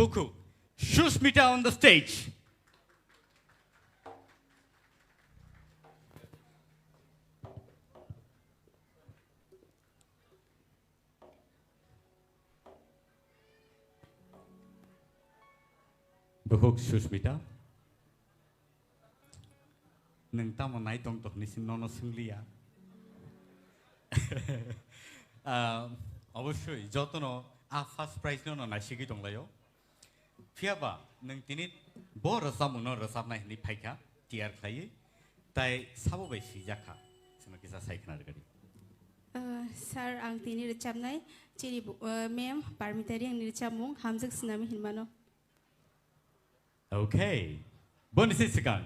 Buku, Sushmita on the stage. Buku Sushmita. Neng tamu naik tong tok nisin nono singlia. অবশ্যই যতন first prize no না শিখি দंलायो ফিয়াবা नों तिनि बर सामुनो रसाबनाय नि फाइखा टियार खायो ताय साबोबाय सिजाखा जोंनो किसा सायखना रगदि सार आं तिनि रचाबनाय चिरि मेम पारमितारि आंनि रचाबमुं हामजक स्नामि हिनमानो ओके बोनिसि सिगां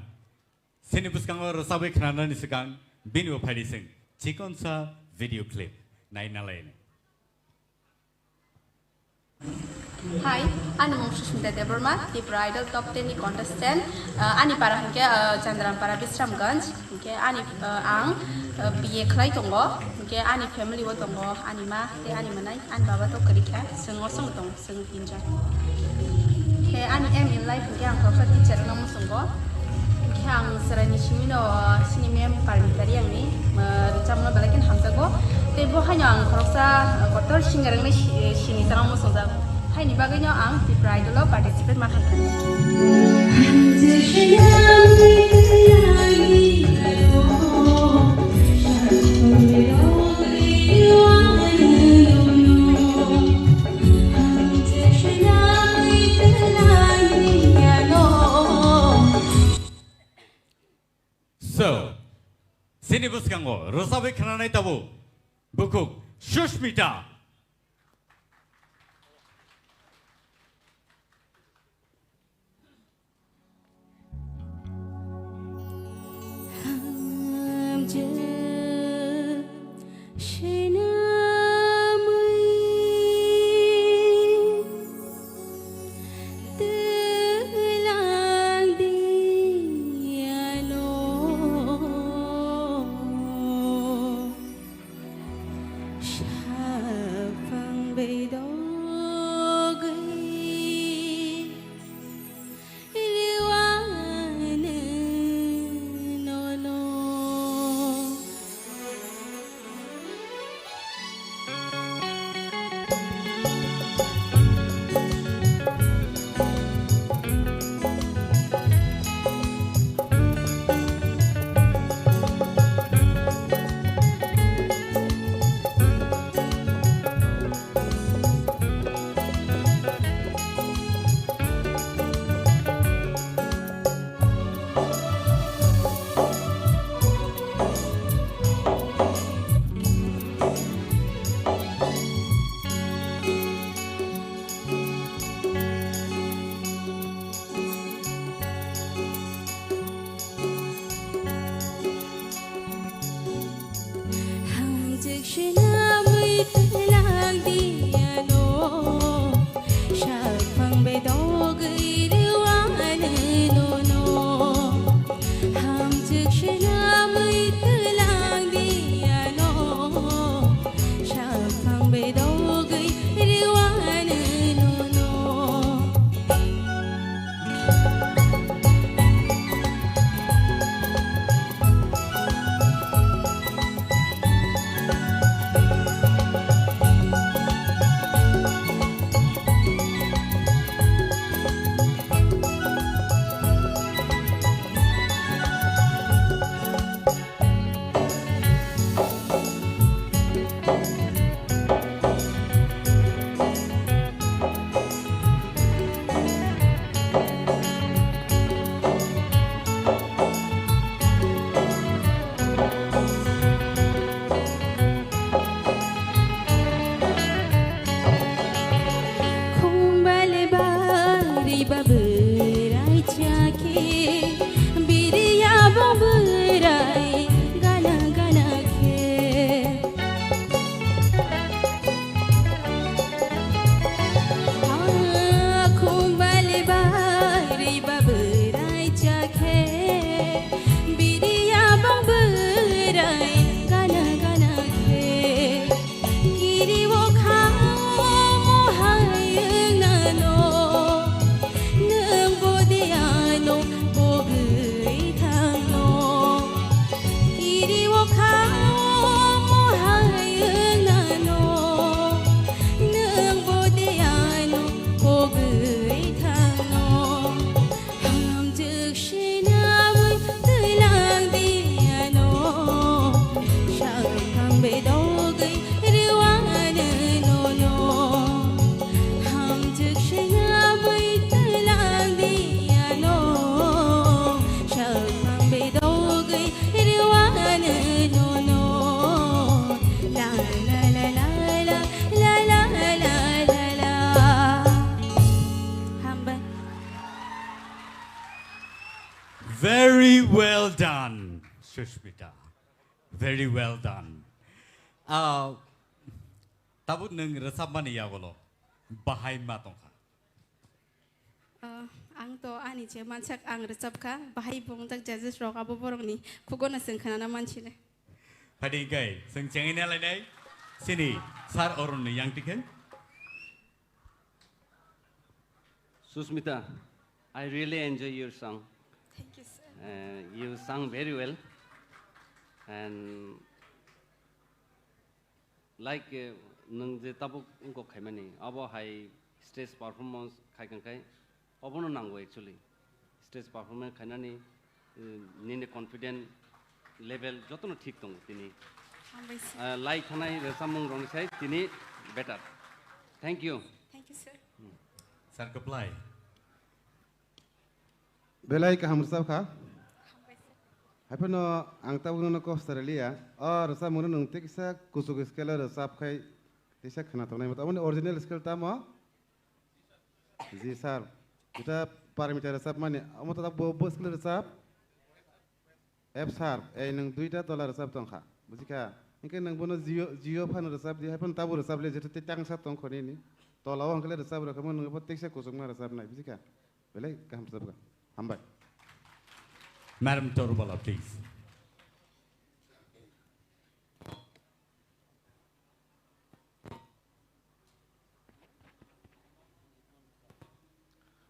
सेनि बुसकांगो रसाबै खनानानि सिगां बिनु फाइदिसों चिकनसा भिडियो क्लिप नायनालायनो Hi, I'm Sushmita Debbarma, Tipra Idol Top 10 ni contestant. Ani para hingke Chandran para Bisramganj, hingke ani ang BA khlai tongo, hingke ani family wo tongo, ani ma te ani manai, ani baba to kerikha, sengor song tong, seng tinja. He ani aim in life hingke ang professor teacher namu songo. Hingke ang serani shimino sini mem parmitari ang ni, recamno balakin hamzago. Te bo hanya ang professor kotor singarang ni sini sarang mo songa. Hai ni bagainya ang Tipra Idol participate makan. So, sini buskango rosabe khananai tabu Buku Sushmita. Very well done, Sushmita. Very well done. Tabut nung resap mani ya bolo. Bahai matongka. Ang to ani je mansak ang resap ka bahai bong tak judges rock abo borong ni kugona sengkana na manchile. Padi kai seng cengin ala nai. Sini sar orun ni yang tiken. Sushmita, I really enjoy your song. Thank you sir. You sang very well, and like nung je tabuk unko khaimani abo high stage performance khaikan kai obono nango actually stage performance khainani nine confident level jotono thik tong tini like thanai resamung rong sai tini better. Thank you. Thank you sir. Sar apply. Belai ka hamsab kha. Hapono ang tabuno no ko Australia or sa muno nung tiksa kusuk skela resap khai tisa khana to nai mata original skill ta mo ji sir kita parameter resap mane amata bo skill resap f sharp ei nung duita dollar resap tong kha bujika inke nung bono geo fan resap di hapon tabu resap le jete tang sa tong khoni ni to law ang kale resap ra kamon nung tiksa kusuk ma resap nai bujika belai ka hamsab ka hambai. Madam Torubala, please.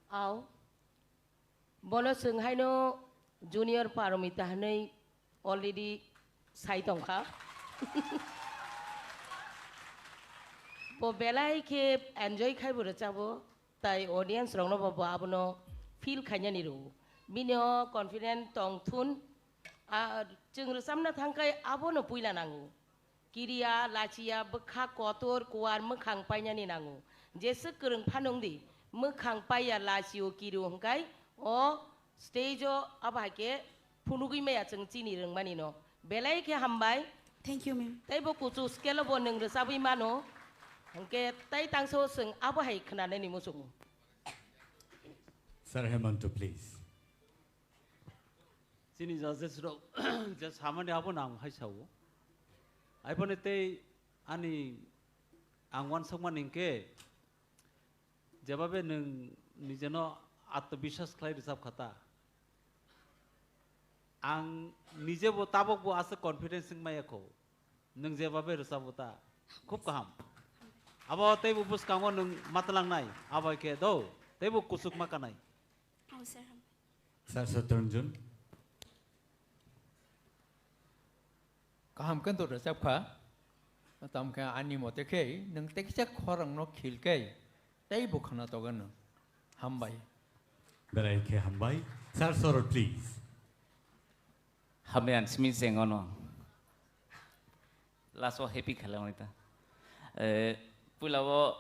Aw, bono sung hai no junior paramita hanai already sai tong kha. Bo belai ke enjoy khai bura chabo tai audience rong no babo abono feel khanya ni ru. Minyo confident tong thun jeng resamna thangkai abono puila nangu. Kiria lachia bekha kotor kuar mekhang paina ni nangu. Jese kereng phanong di mekhang paya lachio kiru hangkai o stage o abake phunugui meya jeng chini reng mani no. Belai ke hambai. Thank you ma'am. Tai bo kuchu scale bo neng resabi mano. Hangke tai tangso seng abahai khana ni musung. Sir Hemanto, please. Sini judges ro just hamani abo nang hai sau. Ai pone te ani angwan sangman ingke jababe nung nijeno atbishas khlai resap khata. Ang nije bo tabok bo asa confidence sing maya ko. Nung jababe resap bota khub kaham. Abo te bu bus kamon nung matlang nai abo ke do te bu kusuk makanai. Oh sir. Sir Saturjun. Kaham kan tu resep kha, tam kha ani mote ke, neng teksa khorang no khil ke, tei bukhana to gan, hambai. Belai ke hambai. Sir Sorot, please. Hambai Smith sengono. Laso happy khala wanita. Pulawo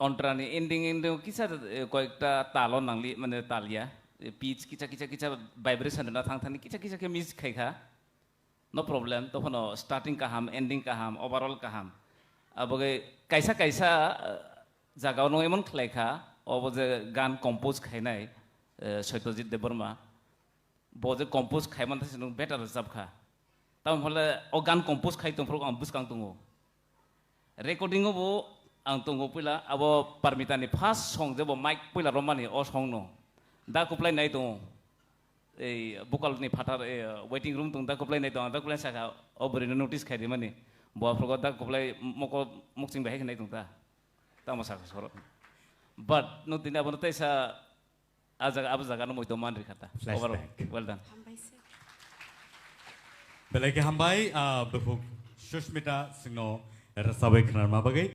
ontrani ending kisah koekta talon nangli mana talia, pitch kica vibration na thang kica ke miss khai kha. No problem, to phono starting kaham, ending kaham, overall kaham. Aboge kaisa jagao no emon khlai kha, oboje gan compose khai nai, Soitojit Debbarma. Boje compose khai man thasinu better resap kha. Tam phole o gan compose khai tum phro am buskang tungo. Recording bo ang tungo pila abo parmitani first song jebo mic pila romani o song no. Da kuplai nai tungo. Bukal ni fatar waiting room tung da kuplai nai tung da kuplai saka obri notice khai di mani bo afro da kuplai moko muksing bahai nai tung ta ta masa soro but no tinda bon tai sa ajaga no moito man rikata overall well done. Hambai sir. Belai ke hambai before Sushmita singno rasabai khnar ma bagai.